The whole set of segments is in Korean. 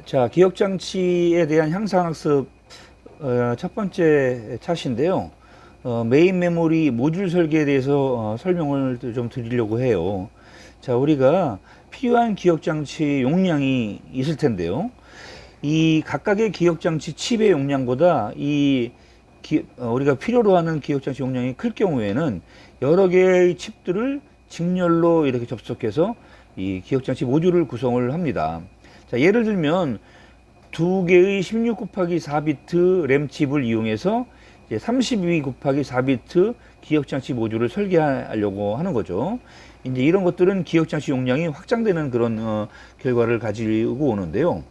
자, 기억장치에 대한 향상학습 첫 번째 차시인데요. 메인 메모리 모듈 설계에 대해서 설명을 좀 드리려고 해요. 자, 우리가 필요한 기억장치 용량이 있을 텐데요. 이 각각의 기억장치 칩의 용량보다 우리가 필요로 하는 기억장치 용량이 클 경우에는 여러 개의 칩들을 직렬로 이렇게 접속해서 이 기억장치 모듈을 구성을 합니다. 자, 예를 들면 두 개의 16 곱하기 4비트 램 칩을 이용해서 이제 32 곱하기 4비트 기억장치 모듈을 설계하려고 하는 거죠. 이제 이런 것들은 기억장치 용량이 확장되는 그런 결과를 가지고 오는데요.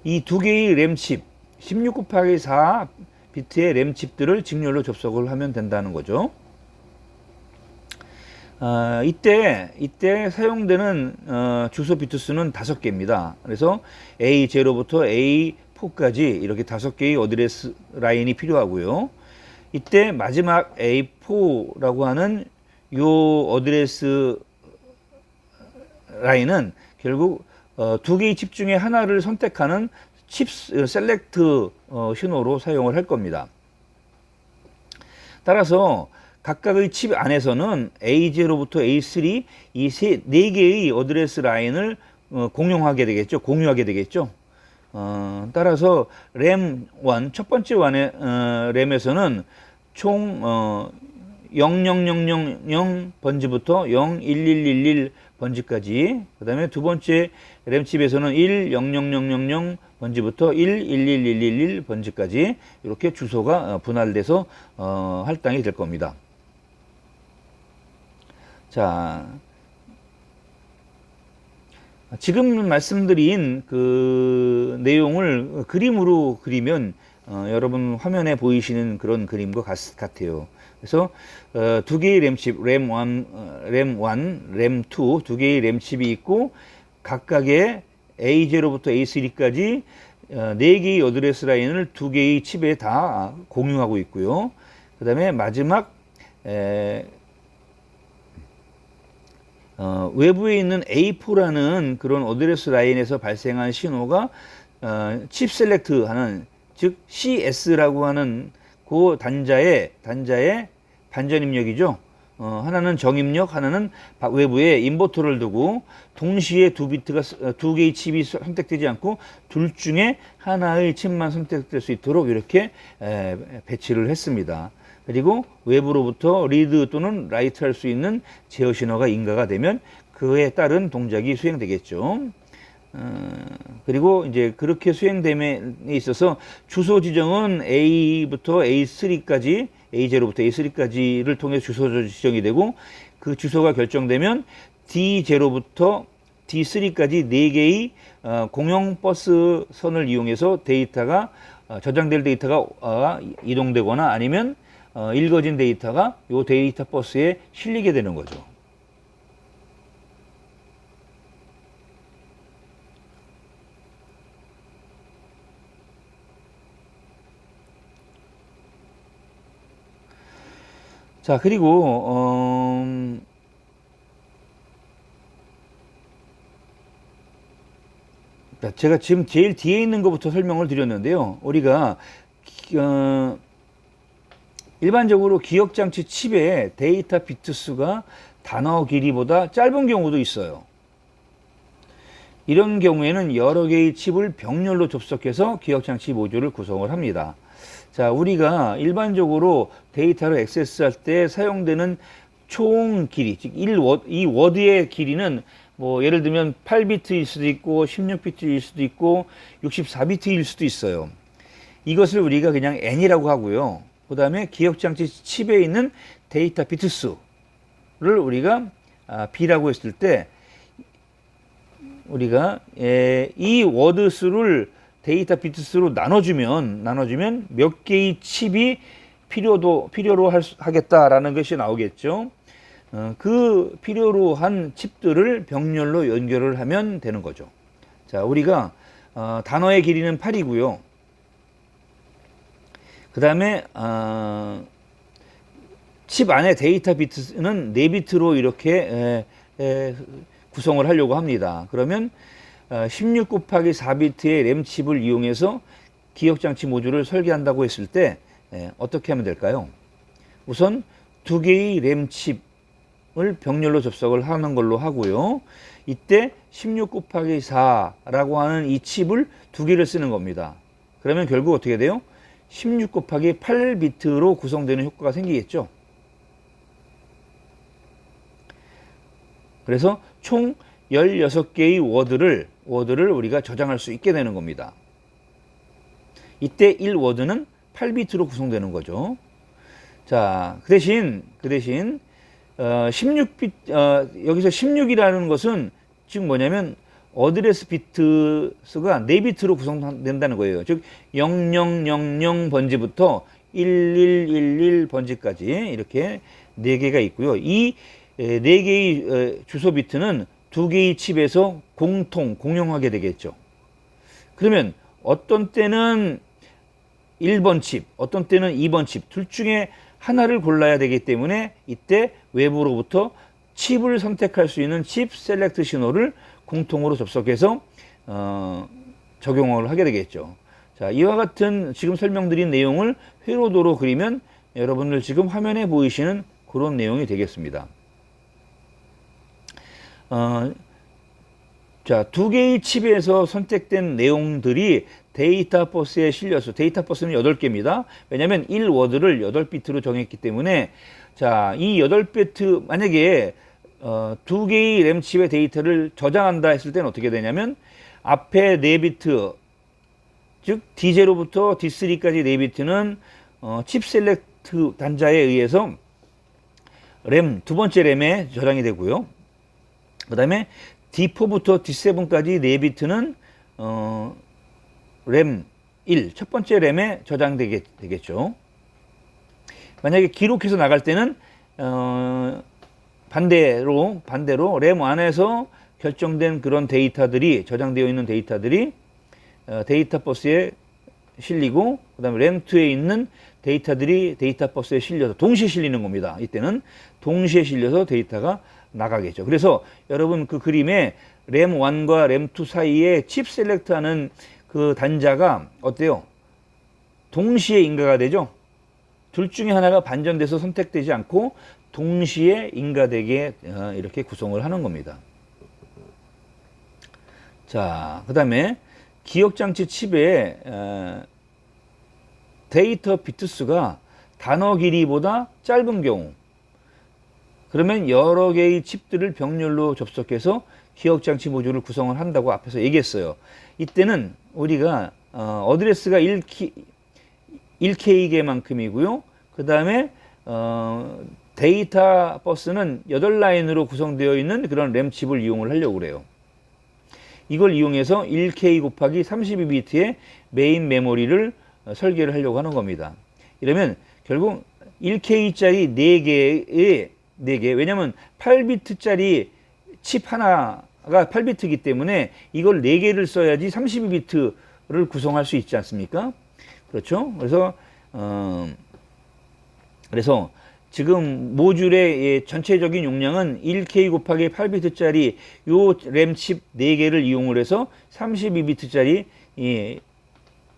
이 두 개의 램칩 16 곱하기 4비트의 램칩들을 직렬로 접속을 하면 된다는 거죠. 이때 사용되는 주소 비트 수는 5개입니다. 그래서 A0부터 A4까지 이렇게 5개의 어드레스 라인이 필요하고요. 이때 마지막 A4라고 하는 요 어드레스 라인은 결국 두 개의 칩 중에 하나를 선택하는 칩 셀렉트 신호로 사용을 할 겁니다. 따라서 각각의 칩 안에서는 A0부터 A3 이 네 개의 어드레스 라인을 공유하게 되겠죠. 따라서 램1 첫 번째 램에서는 총 00000 번지부터 01111 번지까지, 그 다음에 두 번째 램칩에서는 1000000 번지부터 11111 번지까지 이렇게 주소가 분할돼서 할당이 될 겁니다. 자, 지금 말씀드린 그 내용을 그림으로 그리면 여러분 화면에 보이시는 그런 그림과 같아요. 그래서 두 개의 램칩, 램1, 램2 두 개의 램칩이 있고 각각의 A0부터 A3까지 네 개의 어드레스 라인을 두 개의 칩에 다 공유하고 있고요. 그 다음에 마지막 외부에 있는 A4라는 그런 어드레스 라인에서 발생한 신호가 칩 셀렉트 하는, 즉 CS라고 하는 그 단자의 반전 입력이죠. 하나는 정입력, 하나는 외부에 인버터를 두고 동시에 두 개의 칩이 선택되지 않고 둘 중에 하나의 칩만 선택될 수 있도록 이렇게 배치를 했습니다. 그리고 외부로부터 리드 또는 라이트 할 수 있는 제어 신호가 인가가 되면 그에 따른 동작이 수행되겠죠. 그리고 이제 그렇게 수행됨에 있어서 주소 지정은 A부터 A3까지, A0부터 A3까지를 통해 주소 지정이 되고, 그 주소가 결정되면 D0부터 D3까지 4개의 공용 버스 선을 이용해서 저장될 데이터가 이동되거나 아니면 읽어진 데이터가 이 데이터 버스에 실리게 되는 거죠. 자, 그리고 제가 지금 제일 뒤에 있는 것부터 설명을 드렸는데요. 우리가 일반적으로 기억장치 칩의 데이터 비트 수가 단어 길이보다 짧은 경우도 있어요. 이런 경우에는 여러 개의 칩을 병렬로 접속해서 기억장치 모듈을 구성을 합니다. 자, 우리가 일반적으로 데이터를 액세스할 때 사용되는 총 길이, 즉 이 워드의 길이는 뭐 예를 들면 8비트일 수도 있고 16비트일 수도 있고 64비트일 수도 있어요. 이것을 우리가 그냥 N이라고 하고요. 그 다음에 기억장치 칩에 있는 데이터 비트 수를 우리가 B라고 했을 때, 우리가 이 워드 수를 데이터 비트 수로 나눠주면 몇 개의 칩이 필요로 하겠다라는 것이 나오겠죠. 그 필요로 한 칩들을 병렬로 연결을 하면 되는 거죠. 자, 우리가 단어의 길이는 8이고요. 그 다음에 칩 안에 데이터 비트는 4비트로 이렇게 구성을 하려고 합니다. 그러면 16 곱하기 4비트의 램칩을 이용해서 기억장치 모듈을 설계한다고 했을 때 어떻게 하면 될까요? 우선 2개의 램칩을 병렬로 접속을 하는 걸로 하고요. 이때 16 곱하기 4라고 하는 이 칩을 2개를 쓰는 겁니다. 그러면 결국 어떻게 돼요? 16 곱하기 8비트로 구성되는 효과가 생기겠죠. 그래서 총 16개의 워드를 우리가 저장할 수 있게 되는 겁니다. 이때 1워드는 8비트로 구성되는 거죠. 자, 그 대신 16비트, 여기서 16이라는 것은 즉 뭐냐면 어드레스 비트수가 4비트로 구성된다는 거예요. 즉 0000 번지부터 1111 번지까지 이렇게 4개가 있고요. 이 4개의 주소 비트는 2개의 칩에서 공용하게 되겠죠. 그러면 어떤 때는 1번 칩, 어떤 때는 2번 칩, 둘 중에 하나를 골라야 되기 때문에 이때 외부로부터 칩을 선택할 수 있는 칩 셀렉트 신호를 공통으로 접속해서 적용을 하게 되겠죠. 자, 이와 같은 지금 설명드린 내용을 회로도로 그리면 여러분들 지금 화면에 보이시는 그런 내용이 되겠습니다. 자, 2개의 칩에서 선택된 내용들이 데이터 버스에 실려서, 데이터 버스는 8개입니다. 왜냐하면 1워드를 8비트로 정했기 때문에, 자, 이 8비트, 만약에 2개의 램칩의 데이터를 저장한다 했을 때는 어떻게 되냐면, 앞에 4비트, 즉 D0부터 D3까지 4비트는 칩 셀렉트 단자에 의해서 두 번째 램에 저장이 되고요. 그 다음에 D4부터 D7까지 4비트는 램 1, 첫 번째 램에 저장되겠죠. 만약에 기록해서 나갈 때는 반대로 램 1에서 결정된 그런 데이터들이, 저장되어 있는 데이터들이 데이터 버스에 실리고, 그 다음에 램 2에 있는 데이터들이 데이터 버스에 실려서 동시에 실리는 겁니다. 이때는 동시에 실려서 데이터가 나가겠죠. 그래서 여러분 그 그림에 램 1과 램 2 사이에 칩 셀렉트하는 그 단자가 어때요? 동시에 인가가 되죠? 둘 중에 하나가 반전돼서 선택되지 않고 동시에 인가되게 이렇게 구성을 하는 겁니다. 자, 그 다음에 기억장치 칩의 데이터 비트 수가 단어 길이보다 짧은 경우, 그러면 여러 개의 칩들을 병렬로 접속해서 기억장치 모듈을 구성을 한다고 앞에서 얘기했어요. 이때는 우리가 어드레스가 1K개만큼이고요. 그 다음에 데이터 버스는 8라인으로 구성되어 있는 그런 램칩을 이용을 하려고 그래요. 이걸 이용해서 1K 곱하기 32비트의 메인 메모리를 설계를 하려고 하는 겁니다. 이러면 결국 1K짜리 4개, 왜냐면 8비트짜리 칩 하나가 8비트이기 때문에 이걸 4개를 써야지 32비트를 구성할 수 있지 않습니까? 그렇죠? 그래서 지금 모듈의 전체적인 용량은 1K 곱하기 8비트짜리 요 램칩 4개를 이용을 해서 32비트짜리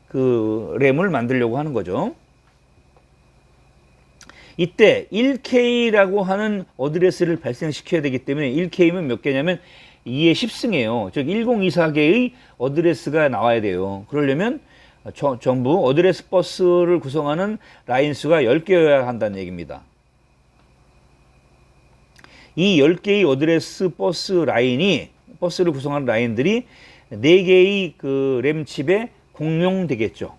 그 램을 만들려고 하는 거죠. 이때 1K라고 하는 어드레스를 발생시켜야 되기 때문에 1K면 몇 개냐면 2의 10승이에요. 즉 1024개의 어드레스가 나와야 돼요. 그러려면 전부 어드레스 버스를 구성하는 라인 수가 10개여야 한다는 얘기입니다. 이 10개의 어드레스 버스를 구성하는 라인들이 4개의 그 램칩에 공용되겠죠.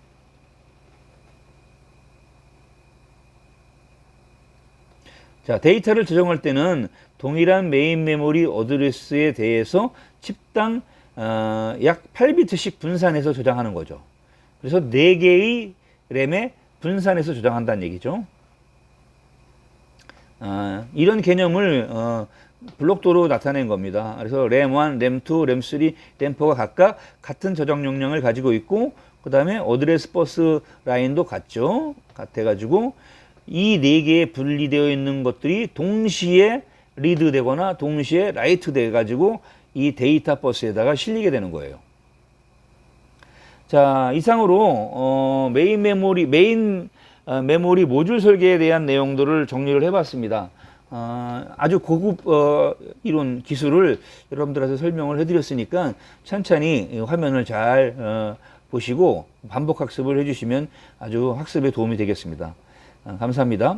자, 데이터를 저장할 때는 동일한 메인 메모리 어드레스에 대해서 칩당 약 8비트씩 분산해서 저장하는 거죠. 그래서 4개의 램에 분산해서 저장한다는 얘기죠. 이런 개념을 블록도로 나타낸 겁니다. 그래서 램 1, 램 2, 램 3, 램 4가 각각 같은 저장 용량을 가지고 있고, 그 다음에 어드레스 버스 라인도 같아가지고 이 4개에 분리되어 있는 것들이 동시에 리드 되거나 동시에 라이트 돼가지고 이 데이터 버스에다가 실리게 되는 거예요. 자, 이상으로 메인 메모리 모듈 설계에 대한 내용들을 정리를 해봤습니다. 아주 고급 이론 기술을 여러분들한테 설명을 해드렸으니까 천천히 화면을 잘 보시고 반복 학습을 해주시면 아주 학습에 도움이 되겠습니다. 감사합니다.